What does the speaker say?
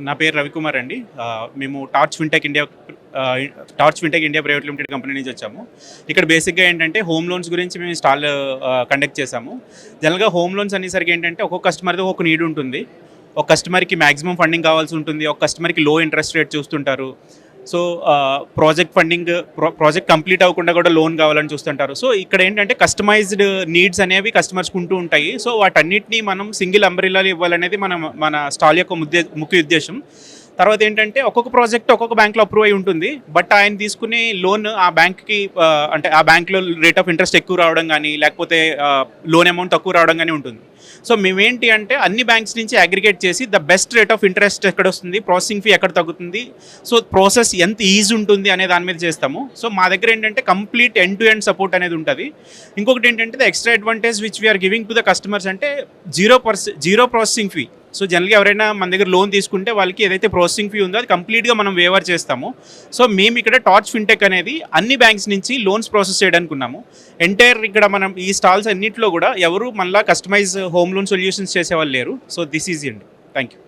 నా పేరు రవికుమార్ అండి. మేము torch fintech India private limited company నుంచి వచ్చాము. ఇక్కడ బేసిక్గా ఏంటంటే హోమ్ లోన్స్ గురించి మేము స్టాల్ కండక్ట్ చేశాము. జనరల్గా హోమ్ లోన్స్ అనేసరికి ఏంటంటే ఒక్కొక్క కస్టమర్ది ఒక నీడ్ ఉంటుంది. ఒక కస్టమర్కి మ్యాక్సిమం ఫండింగ్ కావాల్సి ఉంటుంది, ఒక కస్టమర్కి లో ఇంట్రెస్ట్ రేట్ చూస్తుంటారు. సో ప్రాజెక్ట్ కంప్లీట్ అవ్వకుండా కూడా లోన్ కావాలని చూస్తుంటారు. సో ఇక్కడ ఏంటంటే కస్టమైజ్డ్ నీడ్స్ అనేవి కస్టమర్స్కి ఉంటూ ఉంటాయి. సో వాటన్నిటిని మనం సింగిల్ అంబ్రెల్లాలో ఇవ్వాలనేది మన స్టాల్ యొక్క ముఖ్య ఉద్దేశం. తర్వాత ఏంటంటే ఒక్కొక్క ప్రాజెక్ట్ ఒక్కొక్క బ్యాంక్లో అప్రూవ్ అయి ఉంటుంది. బట్ ఆయన తీసుకునే లోన్ ఆ బ్యాంక్కి అంటే ఆ బ్యాంక్లో రేట్ ఆఫ్ ఇంట్రెస్ట్ ఎక్కువ రావడం కానీ, లేకపోతే లోన్ అమౌంట్ తక్కువ రావడం కానీ ఉంటుంది. సో మేమేంటి అంటే అన్ని బ్యాంక్స్ నుంచి అగ్రిగేట్ చేసి the best rate of interest ఎక్కడ వస్తుంది, ప్రాసెసింగ్ ఫీ ఎక్కడ తగ్గుతుంది, సో ప్రాసెస్ ఎంత ఈజీ ఉంటుంది అనే దాని మీద చేస్తాము. సో మా దగ్గర ఏంటంటే complete end to end support అనేది ఉంటుంది. ఇంకొకటి ఏంటంటే the extra advantage which we are giving to the customers అంటే జీరో ప్రాసెసింగ్ ఫీ. సో జనరల్గా ఎవరైనా మన దగ్గర లోన్ తీసుకుంటే వాళ్ళకి ఏదైతే ప్రాసెసింగ్ ఫీ ఉందో అది కంప్లీట్గా మనం వేవర్ చేస్తాము. సో మేము ఇక్కడ టార్చ్ ఫిన్టెక్ అనేది అన్ని బ్యాంక్స్ నుంచి లోన్స్ ప్రాసెస్ చేయడానికి ఉన్నాము. ఎంటైర్ ఇక్కడ మనం ఈ స్టాల్స్ అన్నింటిలో కూడా ఎవరు మళ్ళీ కస్టమైజ్ హోమ్ లోన్ సొల్యూషన్స్ చేసేవాళ్ళు లేరు. సో దిస్ ఈజీ అండి. Thank you.